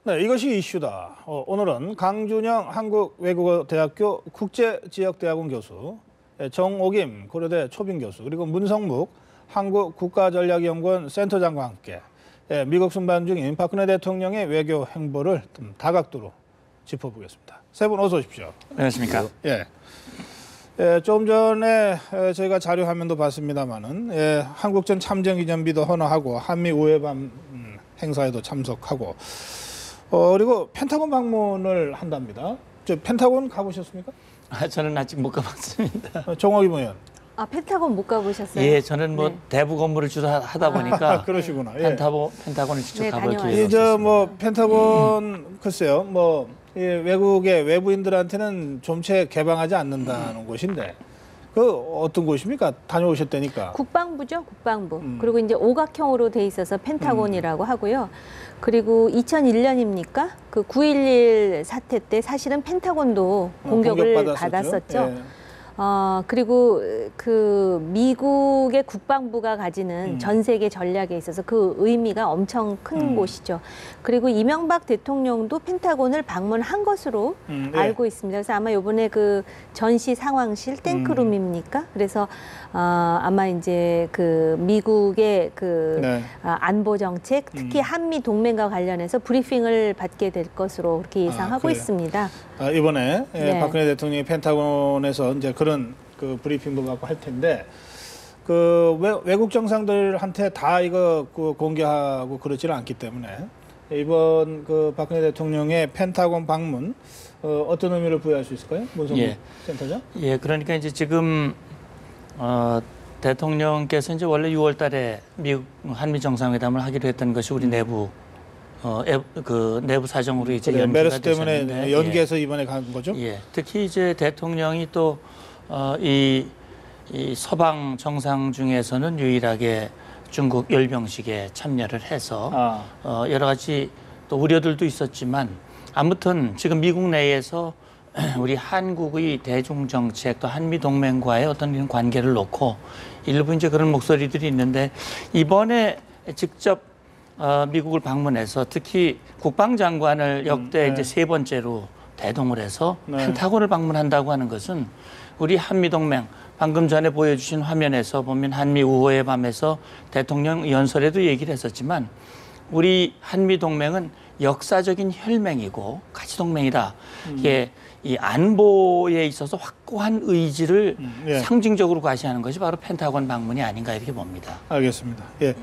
네, 이것이 이슈다. 오늘은 강준영 한국외국어대학교 국제지역대학원 교수, 정옥임 고려대 초빙 교수, 그리고 문성묵 한국국가전략연구원 센터장과 함께 미국 순방 중인 박근혜 대통령의 외교 행보를 다각도로 짚어보겠습니다. 세 분 어서 오십시오. 안녕하십니까. 좀 전에 저희가 자료 화면도 봤습니다만은 한국전 참전기념비도 헌화하고 한미 우회밤 행사에도 참석하고 그리고 펜타곤 방문을 한답니다. 저 펜타곤 가보셨습니까? 저는 아직 못 가봤습니다. 정옥임 의원. 아, 펜타곤 못 가보셨어요? 예, 저는 뭐 네. 대북 업무를 주로 하다 보니까 그러시구나. 펜타곤을 직접 네, 가볼 다녀왔어요. 기회가 없었습니다. 뭐 펜타곤 글쎄요, 외국의 외부인들한테는 좀채 개방하지 않는다는 곳인데 그 어떤 곳입니까? 다녀오셨다니까. 국방부죠, 국방부. 그리고 이제 오각형으로 돼 있어서 펜타곤이라고 하고요. 그리고 2001년입니까? 그 9.11 사태 때 사실은 펜타곤도 공격을 공격받았었죠. 받았었죠. 그리고 그 미국의 국방부가 가지는 전 세계 전략에 있어서 그 의미가 엄청 큰 곳이죠. 그리고 이명박 대통령도 펜타곤을 방문한 것으로 알고 있습니다. 그래서 아마 이번에 그 전시 상황실 탱크룸입니까? 그래서 아마 이제 그 미국의 그 안보 정책, 특히 한미 동맹과 관련해서 브리핑을 받게 될 것으로 그렇게 예상하고 있습니다. 이번에 박근혜 대통령이 펜타곤에서 이제 그런 그 브리핑도 갖고 할 텐데 그 외국 정상들한테 다 이거 그 공개하고 그러지는 않기 때문에 이번 그 박근혜 대통령의 펜타곤 방문 어떤 의미를 부여할 수 있을까요, 문성국 센터장? 예, 그러니까 이제 지금 대통령께서 이제 원래 6월달에 미국 한미 정상회담을 하기로 했던 것이 우리 내부 내부 사정으로 이제 연기가 메르스 때문에 되셨는데, 연기해서 이번에 간 거죠? 예, 특히 이제 대통령이 또 이 서방 정상 중에서는 유일하게 중국 열병식에 참여를 해서 여러 가지 또 우려들도 있었지만 아무튼 지금 미국 내에서 우리 한국의 대중 정책 또 한미 동맹과의 어떤 이런 관계를 놓고 일부 이제 그런 목소리들이 있는데 이번에 직접 미국을 방문해서 특히 국방장관을 역대 이제 세 번째로 대동을 해서 펜타곤을 방문한다고 하는 것은 우리 한미 동맹 방금 전에 보여주신 화면에서 보면 한미 우호의 밤에서 대통령 연설에도 얘기를 했었지만 우리 한미 동맹은 역사적인 혈맹이고 가치 동맹이다. 이게 이 안보에 있어서 확고한 의지를 상징적으로 과시하는 것이 바로 펜타곤 방문이 아닌가 이렇게 봅니다. 알겠습니다. 예.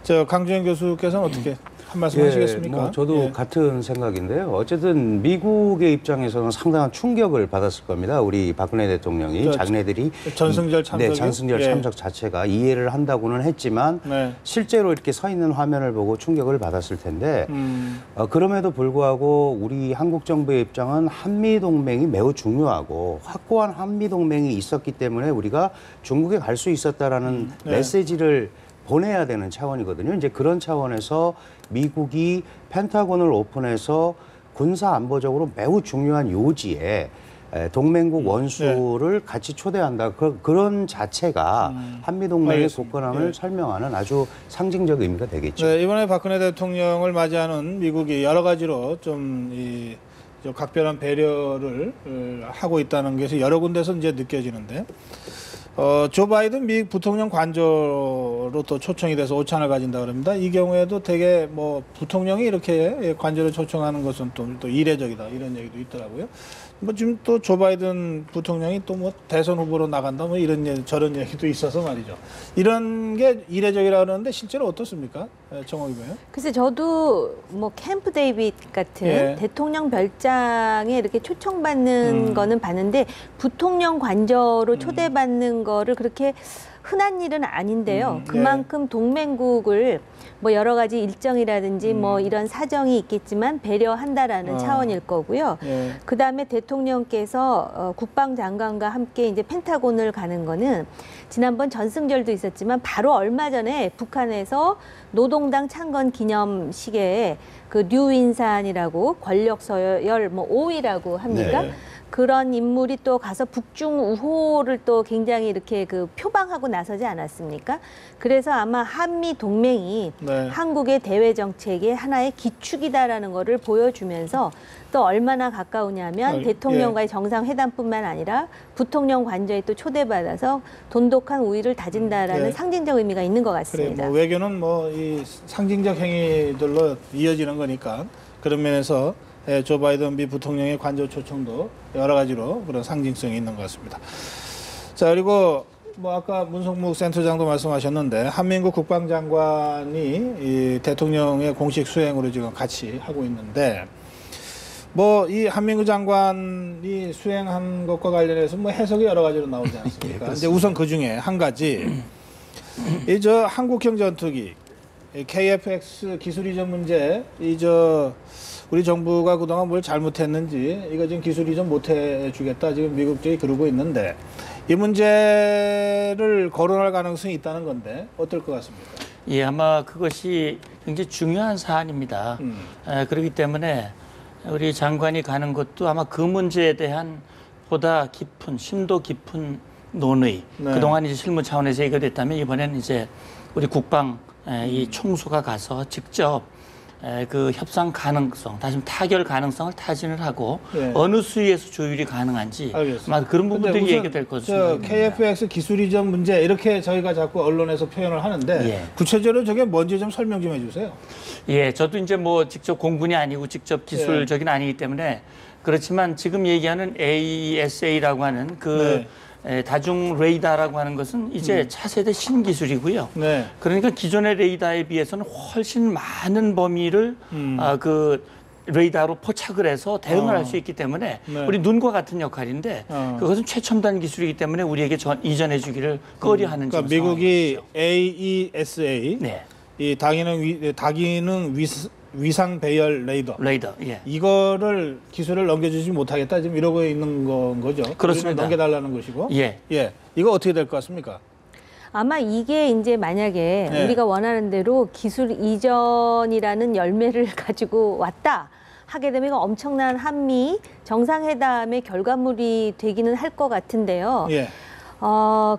저 강준영 교수께서는 어떻게 한 말씀 하시겠습니까? 저도 같은 생각인데요. 어쨌든 미국의 입장에서는 상당한 충격을 받았을 겁니다. 우리 박근혜 대통령이 자기네들이 전승절 참석, 전승절 참석 자체가 이해를 한다고는 했지만 실제로 이렇게 서 있는 화면을 보고 충격을 받았을 텐데 그럼에도 불구하고 우리 한국 정부의 입장은 한미 동맹이 매우 중요하고 확고한 한미 동맹이 있었기 때문에 우리가 중국에 갈 수 있었다라는 메시지를 보내야 되는 차원이거든요. 이제 그런 차원에서 미국이 펜타곤을 오픈해서 군사 안보적으로 매우 중요한 요지에 동맹국 원수를 같이 초대한다. 그런 자체가 한미 동맹의 굳건함을 설명하는 아주 상징적 의미가 되겠죠. 네, 이번에 박근혜 대통령을 맞이하는 미국이 여러 가지로 좀 각별한 배려를 하고 있다는 것이 여러 군데서 이제 느껴지는데. 조 바이든 미국 부통령 관저로 또 초청이 돼서 오찬을 가진다 그럽니다. 이 경우에도 되게 부통령이 이렇게 관저를 초청하는 것은 또 이례적이다 이런 얘기도 있더라고요. 지금 또 조 바이든 부통령이 또 대선 후보로 나간다 이런 저런 얘기도 있어서 말이죠. 이런 게 이례적이라 그러는데 실제로 어떻습니까, 정옥임 의원? 글쎄 저도 캠프 데이빗 같은 대통령 별장에 이렇게 초청받는 거는 봤는데 부통령 관저로 초대받는 거를 그렇게 흔한 일은 아닌데요. 그만큼 동맹국을 여러 가지 일정이라든지 이런 사정이 있겠지만 배려한다라는 차원일 거고요. 그다음에 대통령께서 국방장관과 함께 이제 펜타곤을 가는 거는 지난번 전승절도 있었지만 바로 얼마 전에 북한에서 노동당 창건 기념식에 그 류윈산이라고 권력 서열 5위라고 합니까? 그런 인물이 또 가서 북중 우호를 또 굉장히 이렇게 그 표방하고 나서지 않았습니까? 그래서 아마 한미 동맹이 네. 한국의 대외 정책의 하나의 기축이다라는 거를 보여주면서 또 얼마나 가까우냐면 대통령과의 정상회담뿐만 아니라 부통령 관저에 또 초대받아서 돈독한 우위를 다진다라는 상징적 의미가 있는 것 같습니다. 그래, 뭐 외교는 뭐 이 상징적 행위들로 이어지는 거니까 그런 면에서 조 바이든 미 부통령의 관저 초청도 여러 가지로 그런 상징성이 있는 것 같습니다. 자, 그리고 뭐 아까 문성묵 센터장도 말씀하셨는데 한민국 국방장관이 이 대통령의 공식 수행으로 지금 같이 하고 있는데 뭐 이 한민국 장관이 수행한 것과 관련해서 뭐 해석이 여러 가지로 나오지 않습니까? 이제 우선 그 중에 한 가지 이 저 한국형 전투기 KF-X 기술 이전 문제 우리 정부가 그동안 뭘 잘못했는지 이거 지금 기술 이전 못 해주겠다 지금 미국 쪽이 그러고 있는데 이 문제를 거론할 가능성이 있다는 건데 어떨 것 같습니까? 예, 아마 그것이 굉장히 중요한 사안입니다. 그렇기 때문에 우리 장관이 가는 것도 아마 그 문제에 대한 보다 깊은 심도 깊은 논의 그동안 이제 실무 차원에서 해결됐다면 이번에는 이제 우리 국방 이 총수가 가서 직접 그 협상 가능성, 다시 타결 가능성을 타진을 하고 어느 수위에서 조율이 가능한지 아마 그런 부분들이 얘기될 것으로 KF-X 기술 이전 문제 이렇게 저희가 자꾸 언론에서 표현을 하는데 구체적으로 저게 뭔지 좀 설명 좀 해주세요. 예, 저도 이제 뭐 직접 공군이 아니고 직접 기술적인 아니기 때문에 그렇지만 지금 얘기하는 AESA라고 하는 그 다중 레이더라고 하는 것은 이제 차세대 신기술이고요. 그러니까 기존의 레이더에 비해서는 훨씬 많은 범위를 그 레이더로 포착을 해서 대응을 할 수 있기 때문에 우리 눈과 같은 역할인데 그것은 최첨단 기술이기 때문에 우리에게 이전해 주기를 꺼려하는 그러니까 미국이 AESA 이 다기능 위상 배열 레이더. 이거를 기술을 넘겨주지 못하겠다 지금 이러고 있는 건 거죠. 그렇습니다. 넘겨달라는 것이고. 이거 어떻게 될 것 같습니까? 아마 이게 이제 만약에 우리가 원하는 대로 기술 이전이라는 열매를 가지고 왔다 하게 되면 이거 엄청난 한미 정상회담의 결과물이 되기는 할 것 같은데요.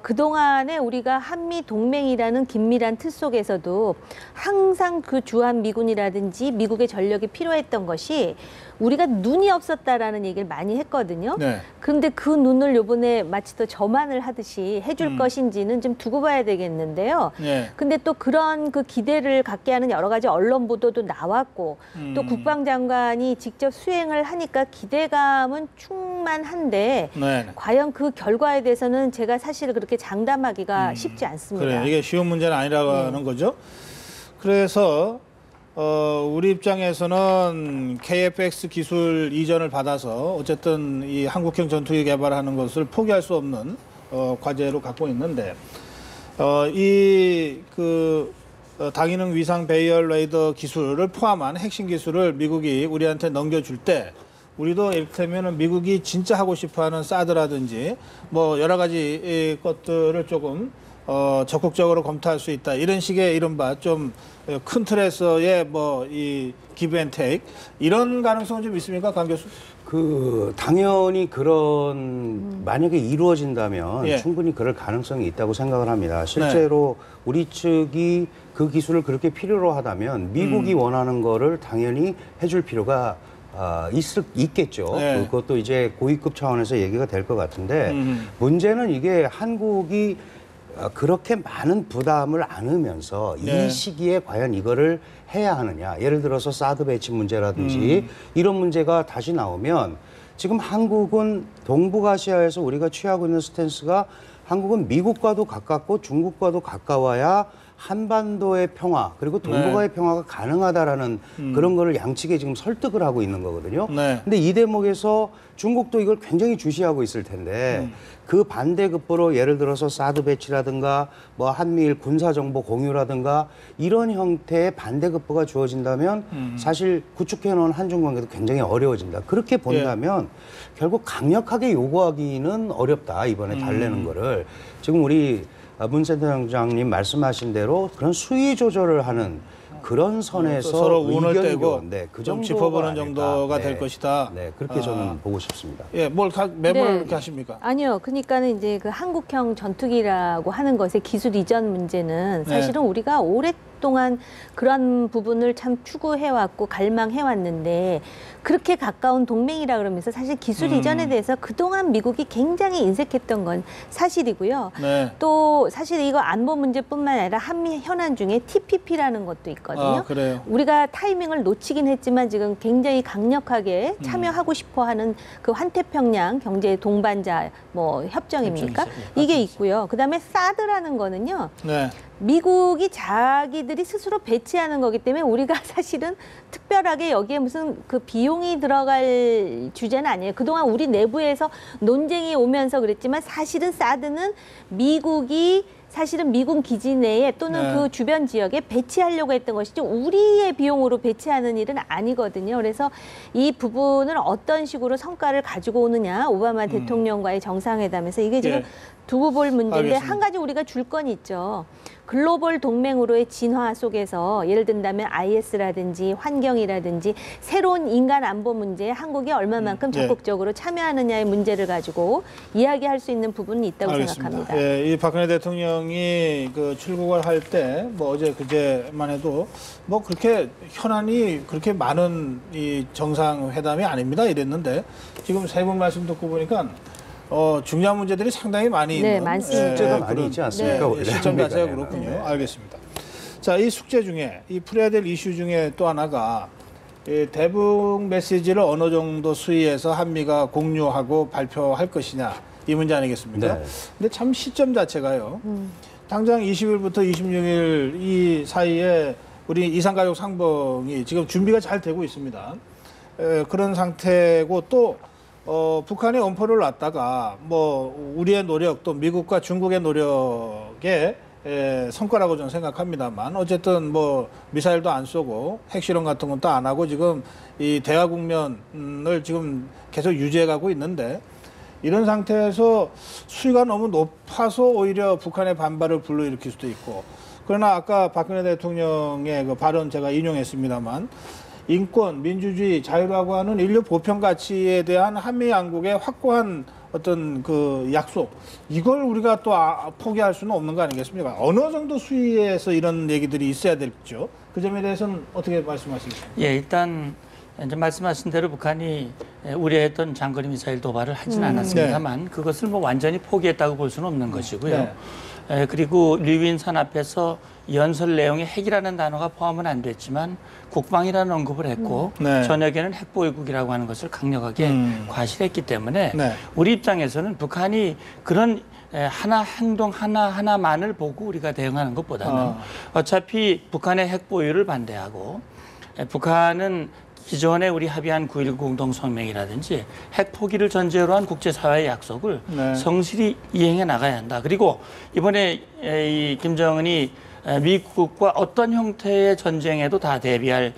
그동안에 우리가 한미 동맹이라는 긴밀한 틀 속에서도 항상 그 주한 미군이라든지 미국의 전력이 필요했던 것이 우리가 눈이 없었다라는 얘기를 많이 했거든요. 그런데 그 눈을 요번에 마치 또 저만을 하듯이 해줄 것인지는 좀 두고 봐야 되겠는데요. 근데 또 그런 그 기대를 갖게 하는 여러 가지 언론 보도도 나왔고 또 국방장관이 직접 수행을 하니까 기대감은 충만한데 과연 그 결과에 대해서는 제가 사실 그렇게 장담하기가 쉽지 않습니다. 그래, 이게 쉬운 문제는 아니라는 거죠. 그래서 우리 입장에서는 KF-X 기술 이전을 받아서 어쨌든 이 한국형 전투기 개발하는 것을 포기할 수 없는 과제로 갖고 있는데 다기능 위상 배열 레이더 기술을 포함한 핵심 기술을 미국이 우리한테 넘겨줄 때 우리도 이를테면 미국이 진짜 하고 싶어하는 사드라든지 뭐 여러 가지 것들을 조금 적극적으로 검토할 수 있다. 이런 식의 이른바 좀 큰 틀에서의 뭐 이 기브 앤 테이크 이런 가능성은 좀 있습니까, 강 교수? 당연히 그런 만약에 이루어진다면 충분히 그럴 가능성이 있다고 생각을 합니다. 실제로 우리 측이 그 기술을 그렇게 필요로 하다면 미국이 원하는 거를 당연히 해줄 필요가 있겠죠. 그것도 이제 고위급 차원에서 얘기가 될 것 같은데 문제는 이게 한국이 그렇게 많은 부담을 안으면서 이 시기에 과연 이거를 해야 하느냐. 예를 들어서 사드 배치 문제라든지 이런 문제가 다시 나오면 지금 한국은 동북아시아에서 우리가 취하고 있는 스탠스가 한국은 미국과도 가깝고 중국과도 가까워야 한반도의 평화 그리고 동북아의 평화가 가능하다라는 그런 거를 양측에 지금 설득을 하고 있는 거거든요. 근데 이 대목에서 중국도 이걸 굉장히 주시하고 있을 텐데 그 반대급부로 예를 들어서 사드 배치라든가 뭐 한미일 군사정보 공유라든가 이런 형태의 반대급부가 주어진다면 사실 구축해놓은 한중 관계도 굉장히 어려워진다. 그렇게 본다면 결국 강력하게 요구하기는 어렵다. 이번에 달래는 거를. 지금 우리 문 센터장님 말씀하신 대로 그런 수위 조절을 하는 그런 선에서 서로 운을 의견 떼고 교환, 그 좀 정도가 짚어보는 아닐까. 정도가 될 것이다. 네, 그렇게 저는 보고 싶습니다. 예, 매몰 이렇게 하십니까? 아니요. 그러니까는 이제 그 한국형 전투기라고 하는 것의 기술 이전 문제는 사실은 우리가 오랫동안 그런 부분을 참 추구해왔고 갈망해왔는데 그렇게 가까운 동맹이라 그러면서 사실 기술 이전에 대해서 그동안 미국이 굉장히 인색했던 건 사실이고요. 네. 또 사실 이거 안보 문제뿐만 아니라 한미 현안 중에 TPP라는 것도 있거든요. 그래요. 우리가 타이밍을 놓치긴 했지만 지금 굉장히 강력하게 참여하고 싶어하는 그 환태평양 경제 동반자 뭐 협정입니까? 이게 있고요. 그다음에 사드라는 거는요. 네. 미국이 자기들이 스스로 배치하는 거기 때문에 우리가 사실은 특별하게 여기에 무슨 그 비용이 들어갈 주제는 아니에요. 그동안 우리 내부에서 논쟁이 오면서 그랬지만 사실은 사드는 미국이 사실은 미군 기지 내에 또는 그 주변 지역에 배치하려고 했던 것이지 우리의 비용으로 배치하는 일은 아니거든요. 그래서 이 부분을 어떤 식으로 성과를 가지고 오느냐 오바마 대통령과의 정상회담에서 이게 지금 두고 볼 문제인데 알겠습니다. 한 가지 우리가 줄 건 있죠. 글로벌 동맹으로의 진화 속에서 예를 든다면 IS라든지 환경이라든지 새로운 인간 안보 문제에 한국이 얼마만큼 적극적으로 참여하느냐의 문제를 가지고 이야기할 수 있는 부분이 있다고 생각합니다. 예, 이 박근혜 대통령이 그 출국을 할 때 뭐 어제 그제만 해도 뭐 그렇게 현안이 그렇게 많은 이 정상회담이 아닙니다 이랬는데 지금 세 분 말씀 듣고 보니까 중요한 문제들이 상당히 많이 있는 많습니다. 숙제가 많이 있지 않습니까? 원래 시점 자체가 한국에는. 그렇군요. 알겠습니다. 자, 이 숙제 중에 이 풀어야 될 이슈 중에 또 하나가 이 대북 메시지를 어느 정도 수위에서 한미가 공유하고 발표할 것이냐 이 문제 아니겠습니까? 네. 근데 참 시점 자체가요. 당장 20일부터 26일 이 사이에 우리 이산가족 상봉이 지금 준비가 잘 되고 있습니다. 그런 상태고 또 북한이 엄포를 놨다가 뭐 우리의 노력 또 미국과 중국의 노력의 성과라고 저는 생각합니다만 어쨌든 뭐 미사일도 안 쏘고 핵실험 같은 건 또 안 하고 지금 이 대화 국면을 지금 계속 유지해가고 있는데 이런 상태에서 수위가 너무 높아서 오히려 북한의 반발을 불러일으킬 수도 있고 그러나 아까 박근혜 대통령의 그 발언 제가 인용했습니다만 인권, 민주주의, 자유라고 하는 인류 보편 가치에 대한 한미 양국의 확고한 어떤 그 약속 이걸 우리가 또 포기할 수는 없는 거 아니겠습니까? 어느 정도 수위에서 이런 얘기들이 있어야 될죠. 그 점에 대해서는 어떻게 말씀하시겠습니까? 예, 일단 이제 말씀하신 대로 북한이 우려했던 장거리 미사일 도발을 하진 않았습니다만 그것을 뭐 완전히 포기했다고 볼 수는 없는 것이고요. 그리고 류윈산 앞에서 연설 내용에 핵이라는 단어가 포함은 안 됐지만 국방이라는 언급을 했고 전역에는 핵보유국이라고 하는 것을 강력하게 과시했기 때문에 우리 입장에서는 북한이 그런 행동 하나만을 보고 우리가 대응하는 것보다는 어차피 북한의 핵보유를 반대하고 북한은 기존에 우리 합의한 9.19 공동성명이라든지 핵 포기를 전제로 한 국제사회의 약속을 성실히 이행해 나가야 한다. 그리고 이번에 이 김정은이 미국과 어떤 형태의 전쟁에도 다 대비할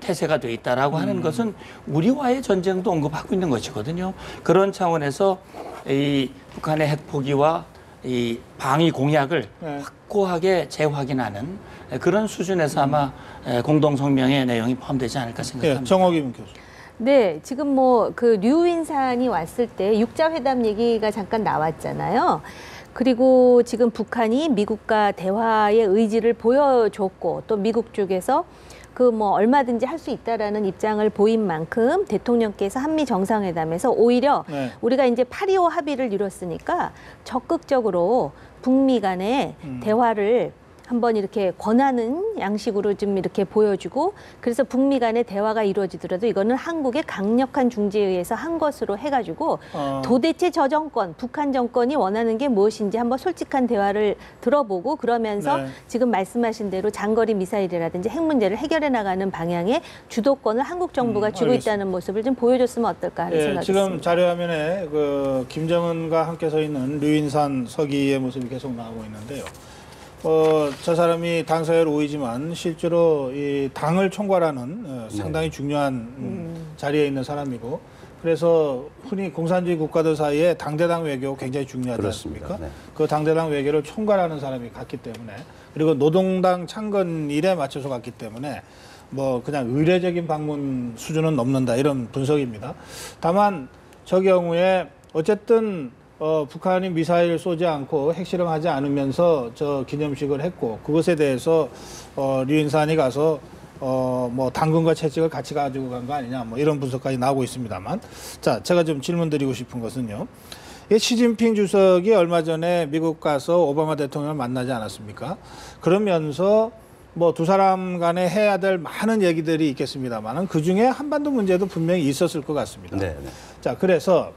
태세가 돼 있다라고 하는 것은 우리와의 전쟁도 언급하고 있는 것이거든요. 그런 차원에서 이 북한의 핵 포기와 이 방위 공약을 확고하게 재확인하는 그런 수준에서 아마 공동성명의 내용이 포함되지 않을까 생각합니다. 정옥임 교수. 네, 지금 뭐 그 류윈산이 왔을 때 육자회담 얘기가 잠깐 나왔잖아요. 그리고 지금 북한이 미국과 대화의 의지를 보여줬고 또 미국 쪽에서 그 뭐 얼마든지 할 수 있다라는 입장을 보인 만큼 대통령께서 한미 정상회담에서 오히려 우리가 이제 8.25 합의를 이뤘으니까 적극적으로 북미 간의 대화를 한번 이렇게 권하는 양식으로 좀 이렇게 보여주고 그래서 북미 간의 대화가 이루어지더라도 이거는 한국의 강력한 중재에 의해서 한 것으로 해가지고 도대체 저 정권, 북한 정권이 원하는 게 무엇인지 한번 솔직한 대화를 들어보고 그러면서 지금 말씀하신 대로 장거리 미사일이라든지 핵 문제를 해결해 나가는 방향의 주도권을 한국 정부가 쥐고 있다는 모습을 좀 보여줬으면 어떨까 하는 생각이 지금 있습니다. 자료화면에 그 김정은과 함께 서 있는 류인산 서기의 모습이 계속 나오고 있는데요. 저 사람이 당사의 로이지만 실제로 이 당을 총괄하는 상당히 중요한 자리에 있는 사람이고 그래서 흔히 공산주의 국가들 사이에 당대당 외교 굉장히 중요하지 않습니까? 그 당대당 외교를 총괄하는 사람이 같기 때문에 그리고 노동당 창건일에 맞춰서 갔기 때문에 뭐 그냥 의례적인 방문 수준은 넘는다 이런 분석입니다. 다만 저 경우에 어쨌든 북한이 미사일 쏘지 않고 핵실험하지 않으면서 저 기념식을 했고 그것에 대해서 류인산이 가서 뭐 당근과 채찍을 같이 가지고 간 거 아니냐 뭐 이런 분석까지 나오고 있습니다만 자 제가 좀 질문 드리고 싶은 것은요. 시진핑 주석이 얼마 전에 미국 가서 오바마 대통령을 만나지 않았습니까? 그러면서 뭐 두 사람 간에 해야 될 많은 얘기들이 있겠습니다만 그 중에 한반도 문제도 분명히 있었을 것 같습니다. 네. 자, 그래서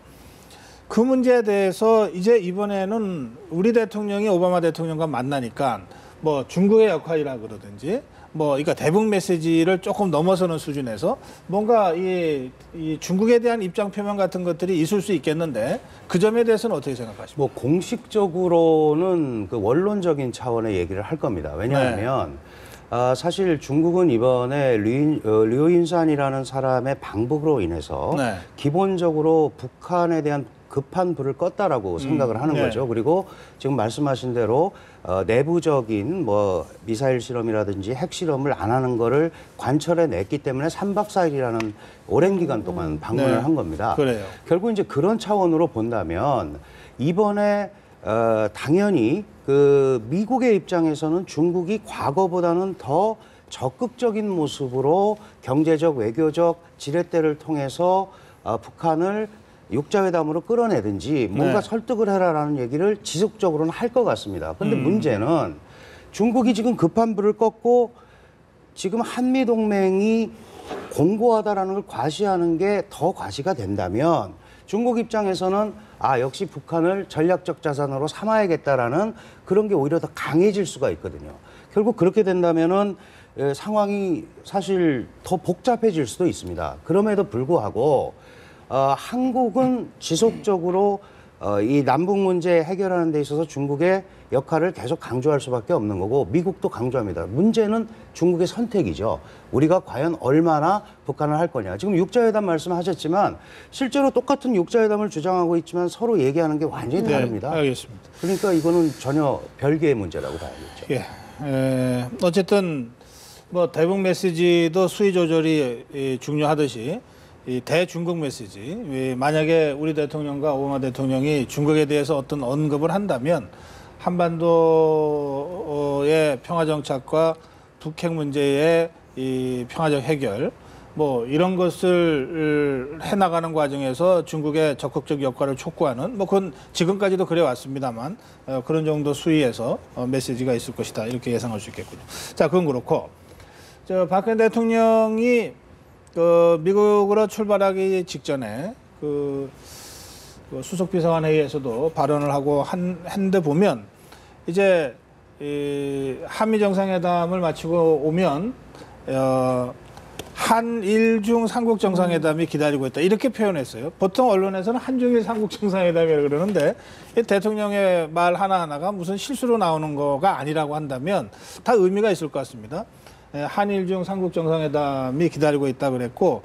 그 문제에 대해서 이제 이번에는 우리 대통령이 오바마 대통령과 만나니까 뭐 중국의 역할이라 그러든지 뭐 그러니까 대북 메시지를 조금 넘어서는 수준에서 뭔가 이 중국에 대한 입장 표명 같은 것들이 있을 수 있겠는데 그 점에 대해서는 어떻게 생각하십니까? 뭐 공식적으로는 그 원론적인 차원의 얘기를 할 겁니다. 왜냐하면 사실 중국은 이번에 류인산이라는 사람의 방북으로 인해서 기본적으로 북한에 대한 급한 불을 껐다라고 생각을 하는 거죠. 그리고 지금 말씀하신 대로 내부적인 뭐 미사일 실험이라든지 핵 실험을 안 하는 거를 관철해 냈기 때문에 3박 4일이라는 오랜 기간 동안 방문을 한 겁니다. 그래요. 결국 이제 그런 차원으로 본다면 이번에 당연히 그 미국의 입장에서는 중국이 과거보다는 더 적극적인 모습으로 경제적, 외교적 지렛대를 통해서 북한을 육자회담으로 끌어내든지 뭔가 설득을 해라라는 얘기를 지속적으로는 할 것 같습니다. 그런데 문제는 중국이 지금 급한 불을 껐고 지금 한미동맹이 공고하다라는 걸 과시하는 게 더 과시가 된다면 중국 입장에서는 역시 북한을 전략적 자산으로 삼아야겠다라는 그런 게 오히려 더 강해질 수가 있거든요. 결국 그렇게 된다면은 상황이 사실 더 복잡해질 수도 있습니다. 그럼에도 불구하고 한국은 지속적으로 이 남북 문제 해결하는 데 있어서 중국의 역할을 계속 강조할 수밖에 없는 거고 미국도 강조합니다. 문제는 중국의 선택이죠. 우리가 과연 얼마나 북한을 할 거냐. 지금 육자회담 말씀하셨지만 실제로 똑같은 육자회담을 주장하고 있지만 서로 얘기하는 게 완전히 다릅니다. 알겠습니다. 그러니까 이거는 전혀 별개의 문제라고 봐야겠죠. 어쨌든 뭐 대북 메시지도 수위 조절이 중요하듯이 이 대중국 메시지, 만약에 우리 대통령과 오바마 대통령이 중국에 대해서 어떤 언급을 한다면 한반도의 평화 정착과 북핵 문제의 이 평화적 해결, 뭐 이런 것을 해나가는 과정에서 중국의 적극적 역할을 촉구하는, 뭐 그건 지금까지도 그래 왔습니다만 그런 정도 수위에서 메시지가 있을 것이다 이렇게 예상할 수 있겠군요. 자, 그건 그렇고 박근혜 대통령이 미국으로 출발하기 직전에 그 수석 비서관 회의에서도 발언을 하고 한데 보면 이제 한미 정상회담을 마치고 오면 한일중 삼국 정상회담이 기다리고 있다 이렇게 표현했어요. 보통 언론에서는 한중일 삼국 정상회담이라고 그러는데 대통령의 말 하나하나가 무슨 실수로 나오는 거가 아니라고 한다면 다 의미가 있을 것 같습니다. 한일중 삼국 정상회담이 기다리고 있다 그랬고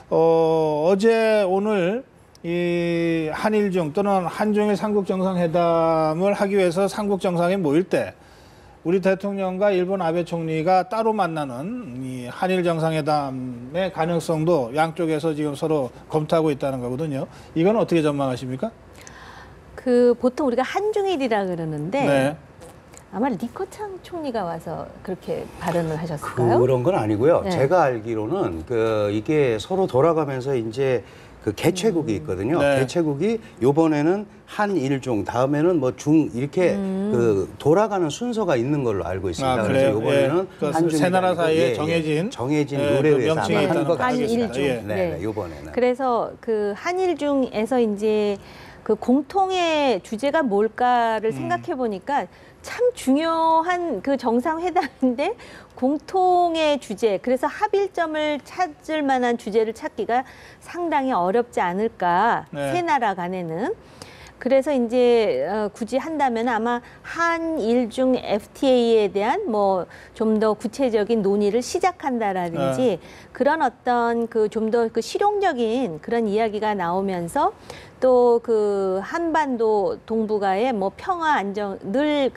어제 오늘 이 한일중 또는 한중일 삼국 정상회담을 하기 위해서 삼국 정상에 모일 때 우리 대통령과 일본 아베 총리가 따로 만나는 이 한일 정상회담의 가능성도 양쪽에서 지금 서로 검토하고 있다는 거거든요. 이건 어떻게 전망하십니까? 보통 우리가 한중일이라 그러는데 아마 리커창 총리가 와서 그렇게 발언을 하셨을까요? 그런 건 아니고요. 제가 알기로는 이게 서로 돌아가면서 이제 개최국이 있거든요. 개최국이 요번에는 한일중, 다음에는 뭐 중 이렇게 돌아가는 순서가 있는 걸로 알고 있습니다. 그래서 요번에는 한중 세 나라 사이에 정해진 룰에 의해서 명칭이 있다는 것 같습니다. 한일중. 요번에는. 그래서 한일중에서 이제 공통의 주제가 뭘까를 생각해 보니까 참 중요한 정상회담인데 공통의 주제, 그래서 합일점을 찾을 만한 주제를 찾기가 상당히 어렵지 않을까, 세 나라 간에는. 그래서 이제 굳이 한다면 아마 한일중 FTA에 대한 뭐 좀 더 구체적인 논의를 시작한다라든지 그런 어떤 좀 더 실용적인 그런 이야기가 나오면서 또 한반도 동북아의 뭐 평화 안정 늘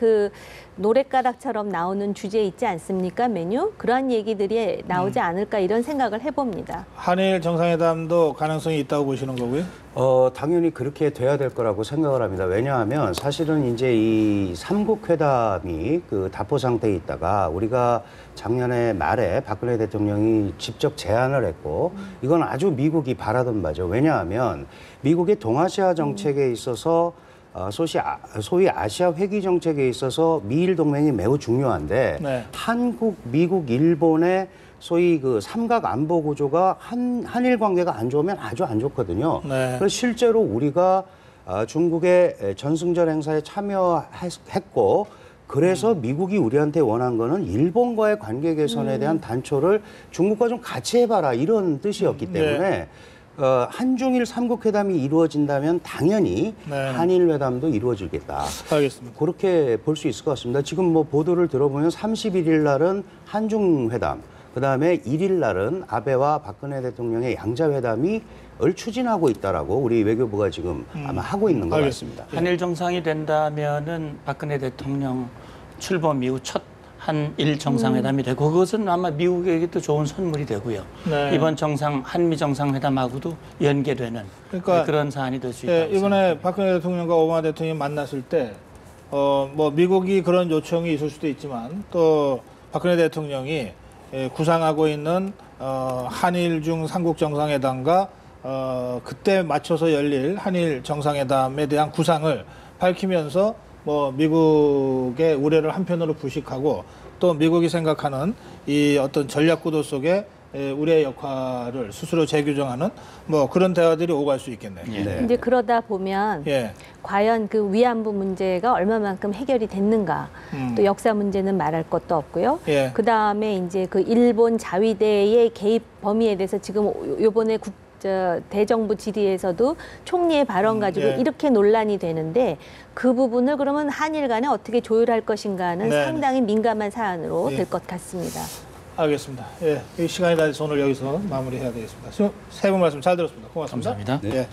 노랫가락처럼 나오는 주제 있지 않습니까? 메뉴? 그러한 얘기들이 나오지 않을까 이런 생각을 해봅니다. 한일 정상회담도 가능성이 있다고 보시는 거고요? 당연히 그렇게 돼야 될 거라고 생각을 합니다. 왜냐하면 사실은 이제 이 삼국 회담이 그 답보 상태에 있다가 우리가 작년에 말에 박근혜 대통령이 직접 제안을 했고 이건 아주 미국이 바라던 바죠. 왜냐하면 미국의 동아시아 정책에 있어서 소위 아시아 회귀 정책에 있어서 미일 동맹이 매우 중요한데 네. 한국, 미국, 일본의 소위 그 삼각 안보 구조가 한일 관계가 안 좋으면 아주 안 좋거든요. 네. 그래서 실제로 우리가 중국의 전승절 행사에 참여했고 그래서 미국이 우리한테 원한 거는 일본과의 관계 개선에 대한 단초를 중국과 좀 같이 해봐라 이런 뜻이었기 때문에 한중일 삼국회담이 이루어진다면 당연히 네. 한일 회담도 이루어지겠다. 알겠습니다. 그렇게 볼 수 있을 것 같습니다. 지금 뭐 보도를 들어보면 31일 날은 한중회담, 그다음에 1일 날은 아베와 박근혜 대통령의 양자회담이 추진하고 있다라고 우리 외교부가 지금 아마 하고 있는 것 알겠습니다. 같습니다. 한일 정상이 된다면은 박근혜 대통령 출범 이후 첫 한일 정상회담이 되고 그것은 아마 미국에게도 좋은 선물이 되고요. 네. 이번 한미 정상회담하고도 연계되는 그러니까 그런 사안이 될 수 있다고 이번에 생각합니다. 박근혜 대통령과 오바마 대통령이 만났을 때 뭐 미국이 그런 요청이 있을 수도 있지만 또 박근혜 대통령이 구상하고 있는 한일 중 삼국 정상회담과 그때 맞춰서 열릴 한일 정상회담에 대한 구상을 밝히면서 뭐 미국의 우려를 한편으로 부식하고 또 미국이 생각하는 이 어떤 전략 구도 속에 우리의 역할을 스스로 재규정하는 뭐 그런 대화들이 오갈 수 있겠네요. 네. 이제 그러다 보면 예. 과연 그 위안부 문제가 얼마만큼 해결이 됐는가. 또 역사 문제는 말할 것도 없고요. 예. 그 다음에 이제 그 일본 자위대의 개입 범위에 대해서 지금 요번에 대정부 질의에서도 총리의 발언 가지고 예. 이렇게 논란이 되는데 그 부분을 그러면 한일 간에 어떻게 조율할 것인가는 네. 상당히 민감한 사안으로 예. 될 것 같습니다. 알겠습니다. 예, 이 시간이 다 돼서 오늘 여기서 마무리해야 되겠습니다. 세 분 말씀 잘 들었습니다. 고맙습니다. 감사합니다. 예.